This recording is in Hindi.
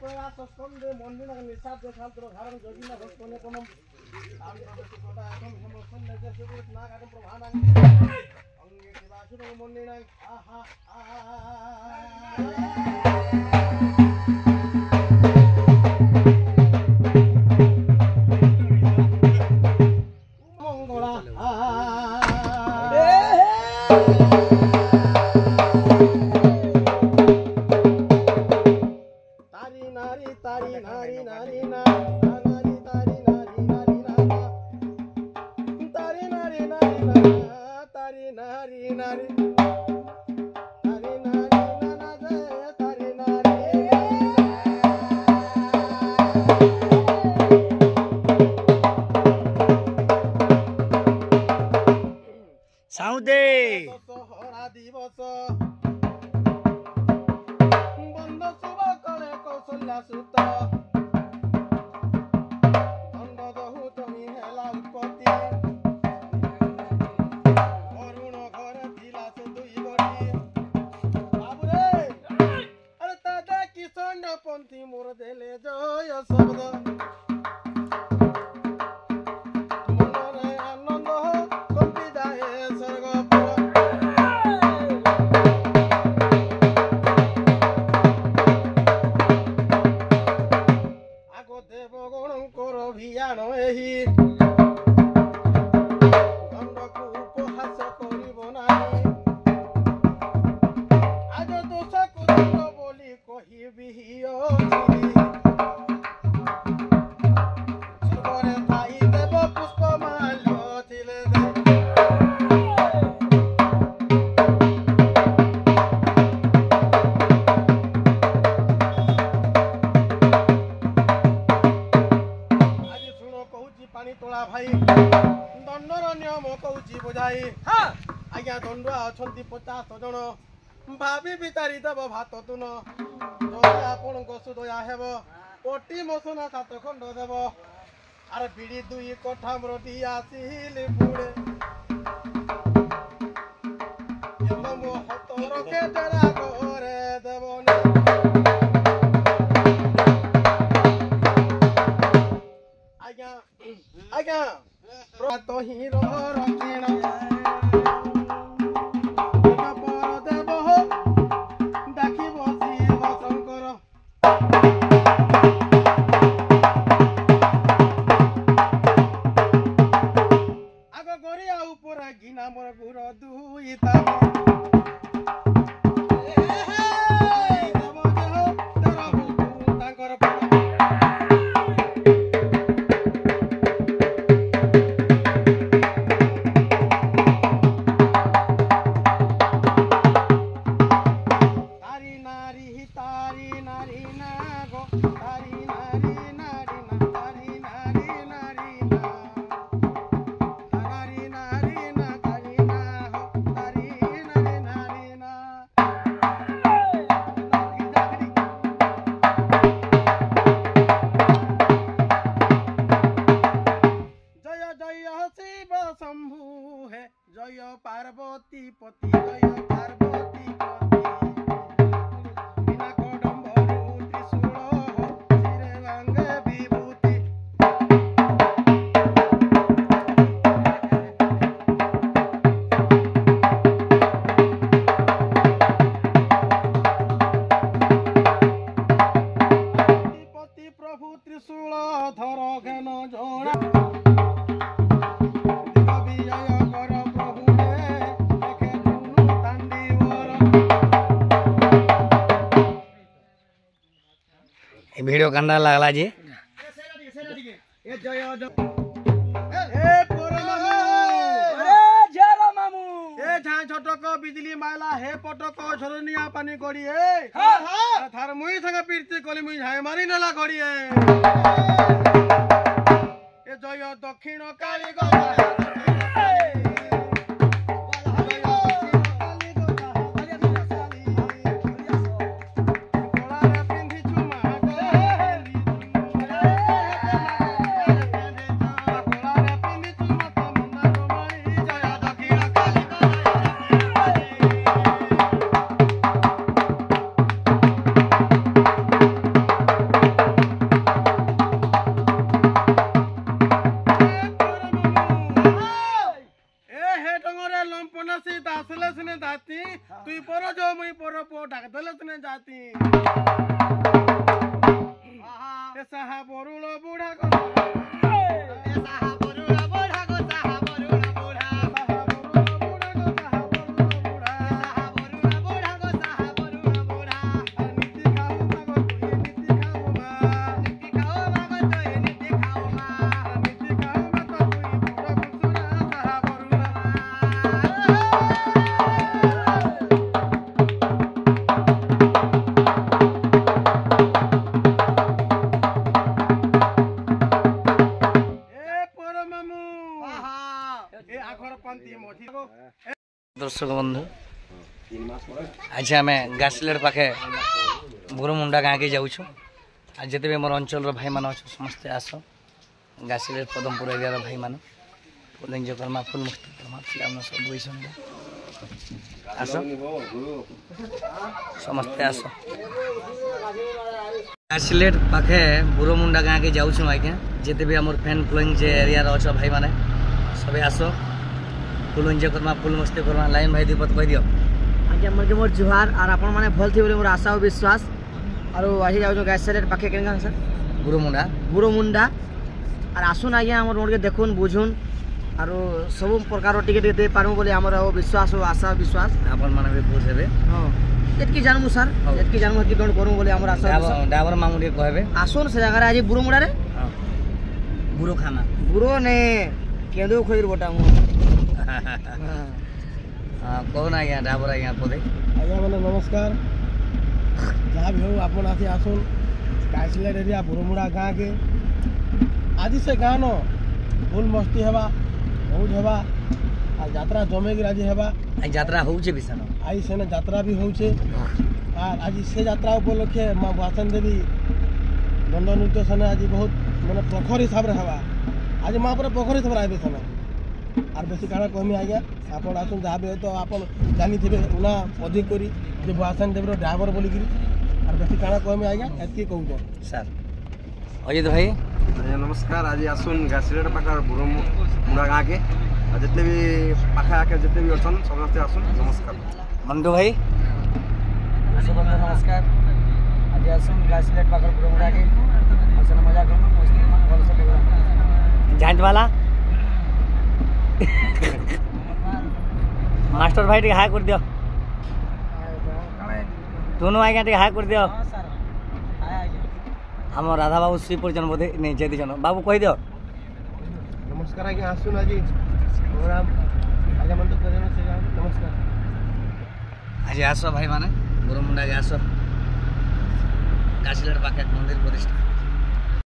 প্রয়াস স্কন্দে মন্দির নিঃশ্বাস শান্ত্র ধারণ যোগিনা ভক্তনে কোনম আমি কথা এখন সমস্ত যে সুদূর না কাটে প্রভানা অঙ্গে দিবাসুর মন্দির আহা মঙ্গলা সাউদে সহরা দিবস বন্ধ শুভ করে কৌশল্যা সুত দণ্ড দহু তুমি হেলা উৎপত্তি অরুণ ঘরে ଥିଲା ସେ ଦୁଇ ଗୋଟି ବାବୁରେ ଆରେ ଦାଦା କିଶନ ପନ୍ଥୀ ମୋର ଦେଲେ ଜୟ ଶବ୍ଦ ମନରେ ଆନନ୍ଦ କମ୍ପି ଯାଏ ସ୍ୱର୍ଗପୁର ଆଗ ଦେବଗଣଙ୍କର ଭିଆଣ ଏହି ଦଣ୍ଡକୁ ଉପହାସ କରିବ ନାହିଁ ଆଜ ଦୋଷକୁ ଦଣ୍ଡ ବୋଲି କହିବି ଅଛି ସ୍ୱର୍ଗରେ ଥାଇ ଦେବ ପୁଷ୍ପମାଲ୍ୟ ଥିଲେ ଆଜି ଶୁଣ କହୁଛି ପାଣି ତୋଳା ଭାଇ ଦଣ୍ଡର ନିୟମ କହୁଛି ବୁଝାଇ ଆଜ୍ଞା ଦଣ୍ଡୁଆ ଅଛନ୍ତି 50 ଜଣ ଭାବି ବିଚାରି ଦେବ ଭାତ ତୁନ ଯଦି ଆପଣଙ୍କ ସୁଦୟା ହେବ ପଟି ମସନା 7 ଖଣ୍ଡ ଦେବ ଆରେ ବିଡ଼ି 2 କଠା ମରଟି ଆସିଲି ପୁଡ଼େ ମୋ ହାତ ରଖେ ତେରା ଘରେ ଦେବନି ଆଜ୍ଞା ଆଜ୍ଞା ପ୍ରତ ହିର ରଖିଣ ପର ଦେବ ଦେଖିବ ଶିବ ଶଙ୍କର ଆଗ ଗରିଆ ଉପରେ ଗିନା ମୋର ଗୁର ଦୁଇ ତାବ ତାଙ୍କର जय पार्वती पति जय पार्वती पति बिना कदम्बरू त्रिशूल शिरे भांगे विभूति पति प्रभु त्रिशूल धर घेन जोड़ा वीडियो कंदा लागला जी छटक बिजली माला हे पटक झरनिया पानी गड़ी थार मुई संगे पीरती कली मुई झाई मारी नेला गड़ी ए जय दक्षिण काली राती आहा ए साहा बरुण बुढ़ा को साहा बरुड़ा बुढ़ा गो साहा बरुड़ा बुढ़ा साहा बरुण बुढ़ा को साहा बरुण बुढ़ा साहा बरुड़ा बुढ़ा गो साहा बरुड़ा बुढ़ा नीति खाऊ मागो तुई नीति खाऊ मा नीति खाओ मागो तो ये नीति खाओ मा नीति खाऊ मा तो तुई बुढ़ा बुसुरा साहा बरुण ए परमामु आहा ए आखर पंती मझी दर्शक बंधु आज आम गासलेट पाखे बुरमुंडा गाँ के जाऊँ आज जिते भी मोर अंचल भाई मान समस्ते आस गासलेट पदमपुर एरिया भाई मान फुल एंजय करमा फुल मस्ती करमा पिला सब बईसन आस समस्ते आस गासलेट पाखे बुरमुंडा गाँ के जाऊँ आज्ञा जिते भी आम फैन फ्लोइंग जे एरिया अच्छ भाई मैंने सबे आस फुल एंजय करमा फुल मस्ती करमा लाइन भाई दीपत कह दियो आज्ञा मोर के मोर जुहार और आपण माने भल थी बोले मोर आशा और विश्वास और आज जाऊ गाइसलेट पाखे केन सर बुरमुंडा बुरोमुंडा और आसुन आज्ञा हमर मोर के देखुन बुझुन और सब प्रकार टिके दे पारमु बोले हमर विश्वास और आशा विश्वास आपण माने भी पूछ हेबे हां एतकी जानमु सर हाँ। एतकी जानमु कि डोंट करू बोले हमर आशा विश्वास ड्राइवर मामू रे कहबे आसुन से जगह आज बुरोमुंडा रे बुरो खाना बुरो ने केंदो खोइर बोटा मु हां कौन आ गया ड्राइवर आ गया पदे आज्ञा मैंने नमस्कार जहाँ भी हो आपन आसी आसुन गाइसलेट एरिया बुरमुड़ा गाँ के आज से गाँ न फुल मस्ती हेबा बहुत हेबा आ यात्रा जमे की राजी हेबा आज यात्रा होउचे बिसन आज सेने यात्रा भी होउछे और आज से यात्रा उपलक्षे माँ वासन देवी दंड नृत्य सेने आज बहुत माने प्रखर हिसाब रे हेबा आज माँ पर प्रखर हिसाब रे आइबे सेने और बेसी काଣା कहमी आज्ञा आपन आसुन जहाँ भी हो तो आपन जानी थे उना अधिक करी जे वासन देवी ड्राइवर बोलिकी और बेसी काଣା कहमी आज्ञा एतकी कहूँ सर अजित भाई आज्ञा नमस्कार आज आसुन गासलेट पाखर बुरमुंडा गाँ के जिते भी पाखे आके जिते भी अच्छन समस्ते आसुन नमस्कार मंटू भाई नमस्कार आज आसुन गाइसलेट पाखे बुरोमुंडा के असन मजा करनु मस्ती भल से प्रोग्राम जांच वाला मास्टर भाई टे हाय कर दियो दोनों आज्ञा टे हाय कर दियो हां सर आया आज्ञा हम राधा बाबू श्री परिजन बोधे नहीं जयदी जन बाबू कह दियो नमस्कार आज्ञा आसुन आज प्रोग्राम आज्ञा मन तो करे से नमस्कार आज आस भाई माने बुरमुंडा के आस गासलेट पाखे मंदिर प्रतिष्ठा